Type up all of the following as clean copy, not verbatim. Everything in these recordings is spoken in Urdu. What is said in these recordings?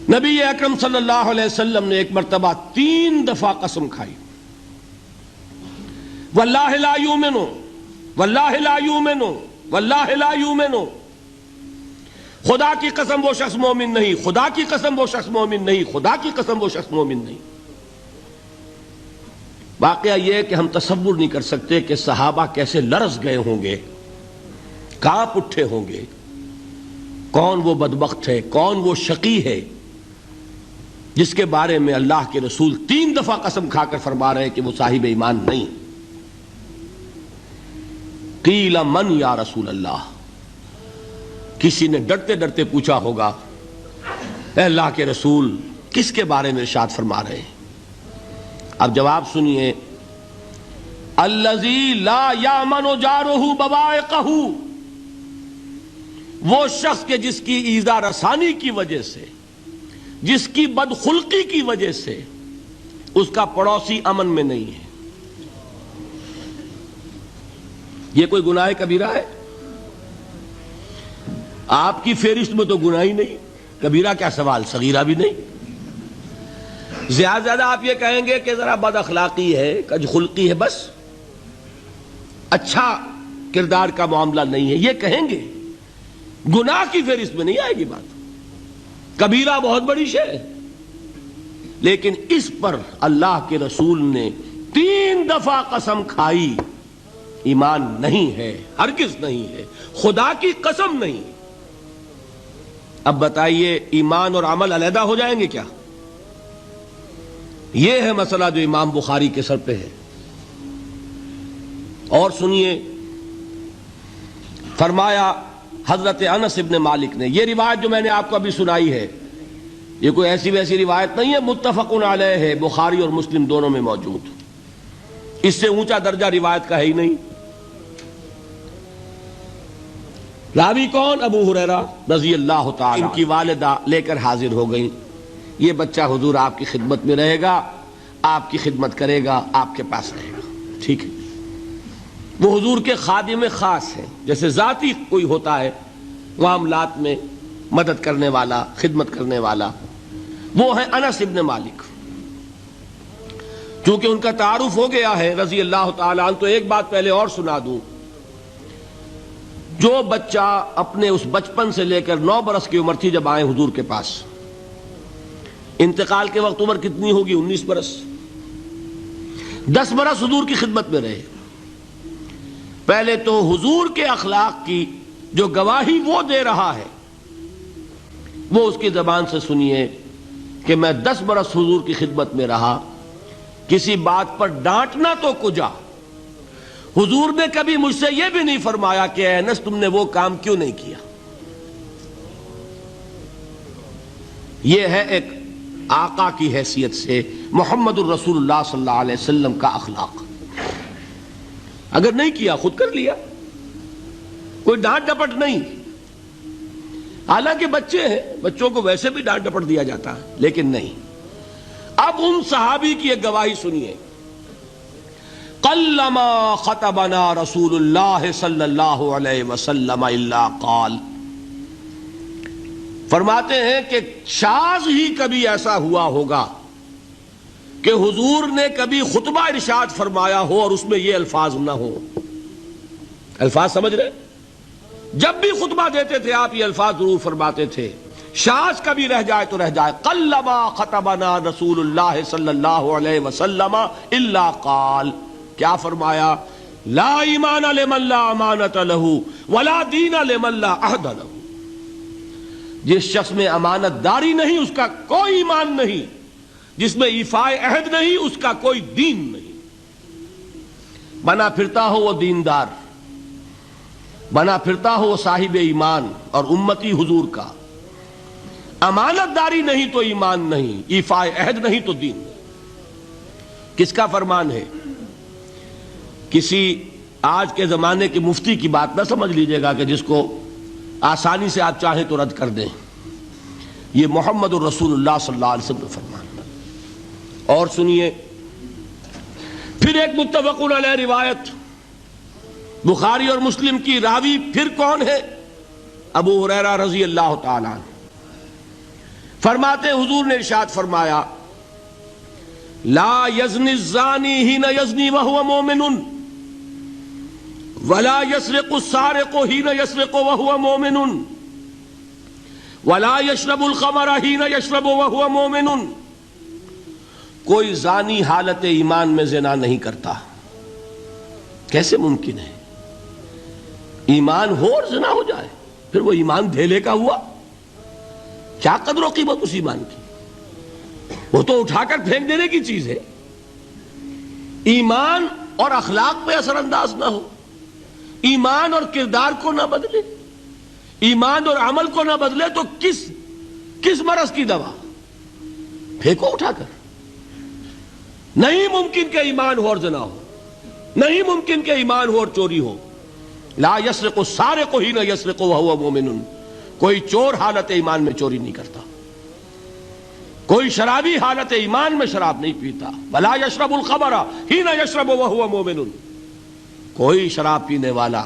نبی اکرم صلی اللہ علیہ وسلم نے ایک مرتبہ 3 دفعہ قسم کھائی، واللہ لا یؤمنو، واللہ لا یؤمنو، واللہ لا یؤمنو، خدا کی قسم وہ شخص مومن نہیں، خدا کی قسم وہ شخص مومن نہیں، خدا کی قسم وہ شخص مومن نہیں۔ واقعہ یہ ہے کہ ہم تصور نہیں کر سکتے کہ صحابہ کیسے لرز گئے ہوں گے، کانپ اٹھے ہوں گے، کون وہ بدبخت ہے، کون وہ شقی ہے جس کے بارے میں اللہ کے رسول 3 دفعہ قسم کھا کر فرما رہے ہیں کہ وہ صاحب ایمان نہیں۔ قیل من یا رسول اللہ، کسی نے ڈرتے ڈرتے پوچھا ہوگا اے اللہ کے رسول کس کے بارے میں ارشاد فرما رہے ہیں؟ اب جواب سنیے، الذی لا یامن جارہ بوائقہ، وہ شخص کے جس کی ایذا رسانی کی وجہ سے، جس کی بدخلقی کی وجہ سے اس کا پڑوسی امن میں نہیں ہے۔ یہ کوئی گناہ کبیرہ ہے؟ آپ کی فہرست میں تو گناہ ہی نہیں، کبیرہ کیا سوال، صغیرہ بھی نہیں۔ زیادہ آپ یہ کہیں گے کہ ذرا بد اخلاقی ہے، کج خلقی ہے، بس اچھا کردار کا معاملہ نہیں ہے، یہ کہیں گے، گناہ کی فہرست میں نہیں آئے گی بات۔ کبیرہ بہت بڑی شے ہے، لیکن اس پر اللہ کے رسول نے 3 دفعہ قسم کھائی، ایمان نہیں ہے، ہرگز نہیں ہے، خدا کی قسم نہیں۔ اب بتائیے ایمان اور عمل علیحدہ ہو جائیں گے کیا؟ یہ ہے مسئلہ جو امام بخاری کے سر پہ ہے۔ اور سنیے، فرمایا حضرت انس ابن مالک نے، یہ روایت جو میں نے آپ کو ابھی سنائی ہے یہ کوئی ایسی ویسی روایت نہیں ہے، متفق علیہ ہے، بخاری اور مسلم دونوں میں موجود، اس سے اونچا درجہ روایت کا ہے ہی نہیں۔ راوی کون؟ ابو ہریرہ رضی اللہ تعالی، ان کی والدہ لے کر حاضر ہو گئیں، یہ بچہ حضور آپ کی خدمت میں رہے گا، آپ کی خدمت کرے گا، آپ کے پاس رہے گا، ٹھیک ہے۔ وہ حضور کے خادم خاص ہیں، جیسے ذاتی کوئی ہوتا ہے معاملات میں مدد کرنے والا، خدمت کرنے والا، وہ ہیں انس ابن مالک۔ چونکہ ان کا تعارف ہو گیا ہے رضی اللہ تعالیٰ عنہ، تو ایک بات پہلے اور سنا دوں، جو بچہ اپنے اس بچپن سے لے کر 9 برس کی عمر تھی جب آئے حضور کے پاس، انتقال کے وقت عمر کتنی ہوگی؟ 19 برس، 10 برس حضور کی خدمت میں رہے۔ پہلے تو حضور کے اخلاق کی جو گواہی وہ دے رہا ہے وہ اس کی زبان سے سنیے کہ میں 10 برس حضور کی خدمت میں رہا، کسی بات پر ڈانٹنا تو کجا، حضور نے کبھی مجھ سے یہ بھی نہیں فرمایا کہ اے انس تم نے وہ کام کیوں نہیں کیا۔ یہ ہے ایک آقا کی حیثیت سے محمد الرسول اللہ صلی اللہ علیہ وسلم کا اخلاق۔ اگر نہیں کیا خود کر لیا، کوئی ڈانٹ ڈپٹ نہیں۔ حالانکہ بچے ہیں، بچوں کو ویسے بھی ڈانٹ ڈپٹ دیا جاتا ہے، لیکن نہیں۔ اب ان صحابی کی ایک گواہی سنیے، قلما خطبنا رسول اللہ صلی اللہ علیہ وسلم الا قال، فرماتے ہیں کہ شاذ ہی کبھی ایسا ہوا ہوگا کہ حضور نے کبھی خطبہ ارشاد فرمایا ہو اور اس میں یہ الفاظ نہ ہو۔ الفاظ سمجھ رہے؟ جب بھی خطبہ دیتے تھے آپ یہ الفاظ ضرور فرماتے تھے، شاذ کبھی رہ جائے تو رہ جائے، قلما خطبنا رسول اللہ صلی اللہ علیہ وسلم الا قال، کیا فرمایا؟ لا ایمان لمن لا امانت لہ ولا دین لمن لا عہد لہ، جس شخص میں امانت داری نہیں اس کا کوئی ایمان نہیں، جس میں ایفائے عہد نہیں اس کا کوئی دین نہیں۔ بنا پھرتا ہو وہ دیندار، بنا پھرتا ہو وہ صاحب ایمان اور امتی حضور کا، امانت داری نہیں تو ایمان نہیں، ایفائے عہد نہیں تو دین نہیں۔ کس کا فرمان ہے؟ کسی آج کے زمانے کے مفتی کی بات نہ سمجھ لیجئے گا کہ جس کو آسانی سے آپ چاہیں تو رد کر دیں، یہ محمد الرسول اللہ صلی اللہ علیہ وسلم کا فرمان۔ اور سنیے پھر ایک متفق علیہ روایت بخاری اور مسلم کی، راوی پھر کون ہے؟ ابو ہریرہ رضی اللہ تعالیٰ عنہ۔ فرماتے حضور نے ارشاد فرمایا لا یزنی الزانی حین یزنی وہو مومن ولا یسرق السارق حین یسرق وہو مومن ولا یشرب الخمر حین یشرب وہو مومن. کوئی زانی حالت ایمان میں زنا نہیں کرتا. کیسے ممکن ہے؟ ایمان ہو اور زنا ہو جائے، پھر وہ ایمان دھیلے کا ہوا؟ کیا قدر و قیمت اس ایمان کی؟ وہ تو اٹھا کر پھینک دینے کی چیز ہے. ایمان اور اخلاق پہ اثر انداز نہ ہو، ایمان اور کردار کو نہ بدلے، ایمان اور عمل کو نہ بدلے تو کس مرض کی دوا؟ پھینکو اٹھا کر. نہیں ممکن کہ ایمان ہو اور زنا ہو، نہیں ممکن کہ ایمان ہو اور چوری ہو. لا یسرق السارق حین یسرق وہو مومن. کوئی چور حالت ایمان میں چوری نہیں کرتا، کوئی شرابی حالت ایمان میں شراب نہیں پیتا. ولا یشرب الخمر حین یشرب وہو مومن. کوئی شراب پینے والا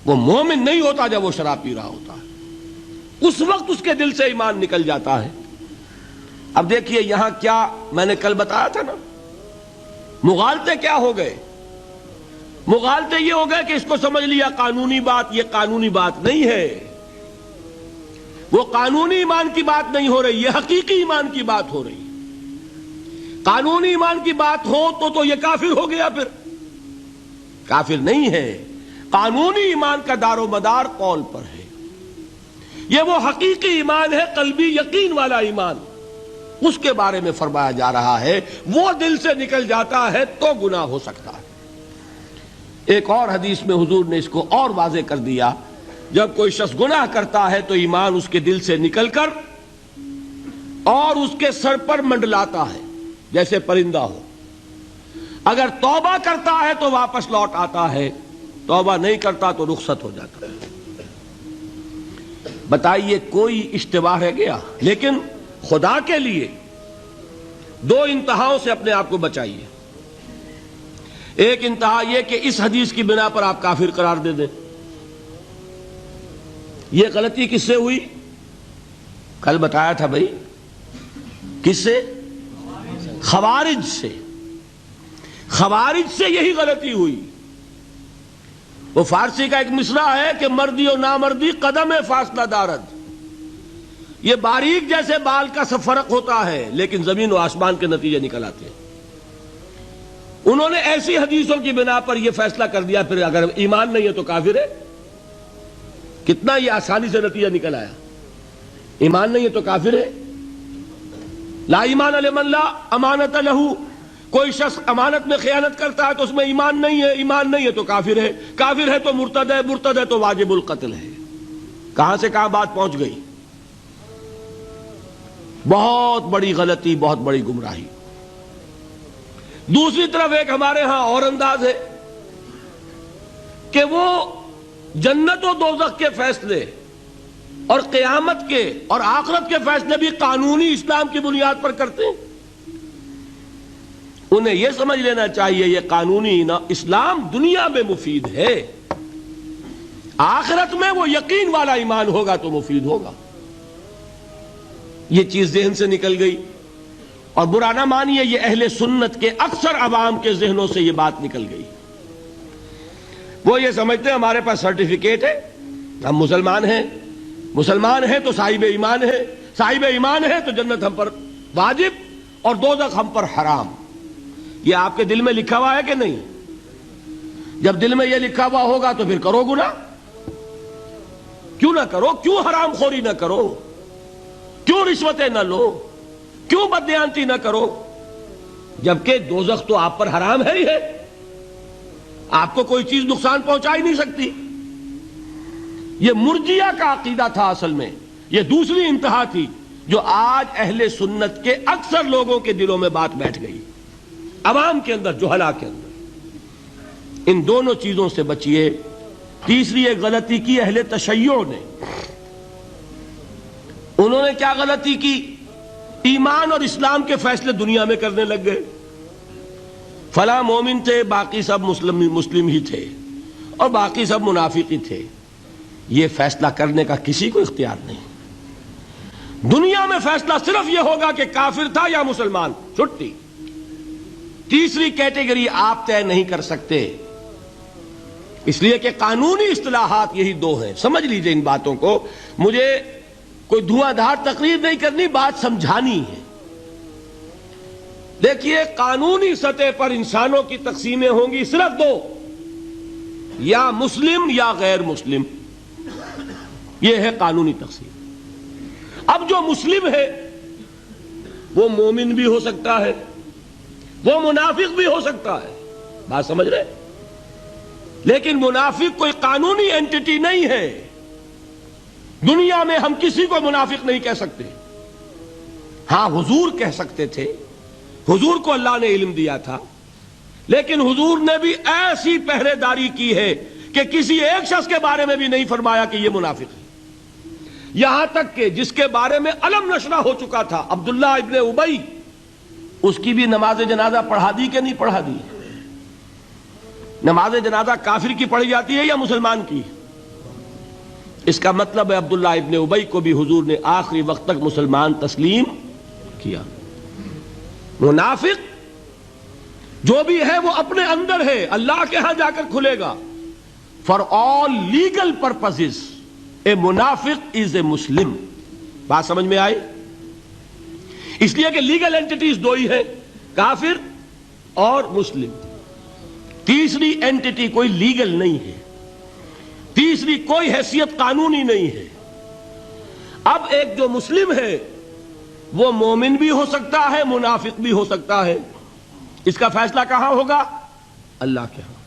وہ مومن نہیں ہوتا جب وہ شراب پی رہا ہوتا ہے، اس وقت اس کے دل سے ایمان نکل جاتا ہے. اب دیکھیے یہاں کیا میں نے کل بتایا تھا نا، مغالطے کیا ہو گئے؟ مغالطے یہ ہو گئے کہ اس کو سمجھ لیا قانونی بات. یہ قانونی بات نہیں ہے، وہ قانونی ایمان کی بات نہیں ہو رہی، یہ حقیقی ایمان کی بات ہو رہی. قانونی ایمان کی بات ہو تو یہ کافر ہو گیا. پھر کافر نہیں ہے. قانونی ایمان کا دار و مدار قول پر ہے. یہ وہ حقیقی ایمان ہے، قلبی یقین والا ایمان. اس کے بارے میں فرمایا جا رہا ہے وہ دل سے نکل جاتا ہے تو گناہ ہو سکتا ہے. ایک اور حدیث میں حضور نے اس کو اور واضح کر دیا، جب کوئی شخص گناہ کرتا ہے تو ایمان اس کے دل سے نکل کر اور اس کے سر پر منڈلاتا ہے جیسے پرندہ ہو. اگر توبہ کرتا ہے تو واپس لوٹ آتا ہے، توبہ نہیں کرتا تو رخصت ہو جاتا ہے. بتائیے کوئی اشتباہ رہ گیا؟ لیکن خدا کے لیے دو انتہاؤں سے اپنے آپ کو بچائیے. ایک انتہا یہ کہ اس حدیث کی بنا پر آپ کافر قرار دے دیں. یہ غلطی کس سے ہوئی؟ کل بتایا تھا بھائی، کس سے؟ خوارج سے. خوارج سے یہی غلطی ہوئی. وہ فارسی کا ایک مصرع ہے کہ مردی و نامردی قدم فاصلہ دارد. یہ باریک جیسے بال کا سا فرق ہوتا ہے لیکن زمین و آسمان کے نتیجے نکل آتے ہیں. انہوں نے ایسی حدیثوں کی بنا پر یہ فیصلہ کر دیا پھر اگر ایمان نہیں ہے تو کافر ہے. کتنا یہ آسانی سے نتیجہ نکل آیا. ایمان نہیں ہے تو کافر ہے. لا ایمان لمن لا امانت لہو. کوئی شخص امانت میں خیانت کرتا ہے تو اس میں ایمان نہیں ہے، ایمان نہیں ہے تو کافر ہے. کافر ہے تو مرتد ہے، مرتد ہے تو واجب القتل ہے. کہاں سے کہاں بات پہنچ گئی؟ بہت بڑی غلطی، بہت بڑی گمراہی. دوسری طرف ایک ہمارے ہاں اور انداز ہے کہ وہ جنت و دوزخ کے فیصلے اور قیامت کے اور آخرت کے فیصلے بھی قانونی اسلام کی بنیاد پر کرتے ہیں. انہیں یہ سمجھ لینا چاہیے یہ قانونی اسلام دنیا میں مفید ہے، آخرت میں وہ یقین والا ایمان ہوگا تو مفید ہوگا. یہ چیز ذہن سے نکل گئی. اور برا نہ مانیے، یہ اہل سنت کے اکثر عوام کے ذہنوں سے یہ بات نکل گئی. وہ یہ سمجھتے ہیں ہمارے پاس سرٹیفکیٹ ہے، ہم مسلمان ہیں، مسلمان ہیں تو صاحب ایمان ہے، صاحب ایمان ہے تو جنت ہم پر واجب اور دوزخ ہم پر حرام. یہ آپ کے دل میں لکھا ہوا ہے کہ نہیں؟ جب دل میں یہ لکھا ہوا ہوگا تو پھر کرو گناہ. کیوں نہ کرو؟ کیوں حرام خوری نہ کرو؟ کیوں رشوتیں نہ لو؟ کیوں بددیانتی نہ کرو؟ جبکہ دوزخ تو آپ پر حرام ہے ہی ہے، آپ کو کوئی چیز نقصان پہنچا ہی نہیں سکتی. یہ مرجیہ کا عقیدہ تھا اصل میں. یہ دوسری انتہا تھی جو آج اہل سنت کے اکثر لوگوں کے دلوں میں بات بیٹھ گئی، عوام کے اندر، جہلا کے اندر. ان دونوں چیزوں سے بچیے. تیسری ایک غلطی کی اہل تشیع نے. انہوں نے کیا غلطی کی؟ ایمان اور اسلام کے فیصلے دنیا میں کرنے لگ گئے. فلاں مومن تھے، باقی سب مسلم ہی تھے اور باقی سب منافق ہی تھے. یہ فیصلہ کرنے کا کسی کو اختیار نہیں. دنیا میں فیصلہ صرف یہ ہوگا کہ کافر تھا یا مسلمان، چھٹی۔ تیسری کیٹیگری آپ طے نہیں کر سکتے، اس لیے کہ قانونی اصطلاحات یہی دو ہیں۔ سمجھ لیجئے ان باتوں کو، مجھے کوئی دھواں دھار تقریر نہیں کرنی، بات سمجھانی ہے۔ دیکھیے، قانونی سطح پر انسانوں کی تقسیمیں ہوں گی صرف دو، یا مسلم یا غیر مسلم، یہ ہے قانونی تقسیم۔ اب جو مسلم ہے وہ مومن بھی ہو سکتا ہے، وہ منافق بھی ہو سکتا ہے، بات سمجھ رہے؟ لیکن منافق کوئی قانونی اینٹی نہیں ہے۔ دنیا میں ہم کسی کو منافق نہیں کہہ سکتے، ہاں حضور کہہ سکتے تھے، حضور کو اللہ نے علم دیا تھا، لیکن حضور نے بھی ایسی پہرے داری کی ہے کہ کسی ایک شخص کے بارے میں بھی نہیں فرمایا کہ یہ منافق ہے۔ یہاں تک کہ جس کے بارے میں علم نشرہ ہو چکا تھا، عبداللہ ابن ابی، اس کی بھی نماز جنازہ پڑھا دی کہ نہیں پڑھا دی؟ نماز جنازہ کافر کی پڑھی جاتی ہے یا مسلمان کی؟ اس کا مطلب ہے عبداللہ ابن ابی کو بھی حضور نے آخری وقت تک مسلمان تسلیم کیا۔ منافق جو بھی ہے وہ اپنے اندر ہے، اللہ کے ہاں جا کر کھلے گا۔ فار آل لیگل پرپزز اے منافق از اے مسلم، بات سمجھ میں آئی؟ اس لیے کہ لیگل اینٹیٹیز دو ہی ہیں، کافر اور مسلم۔ تیسری اینٹیٹی کوئی لیگل نہیں ہے، تیسری کوئی حیثیت قانونی نہیں ہے۔ اب ایک جو مسلم ہے وہ مومن بھی ہو سکتا ہے، منافق بھی ہو سکتا ہے، اس کا فیصلہ کہاں ہوگا؟ اللہ کے ہاں۔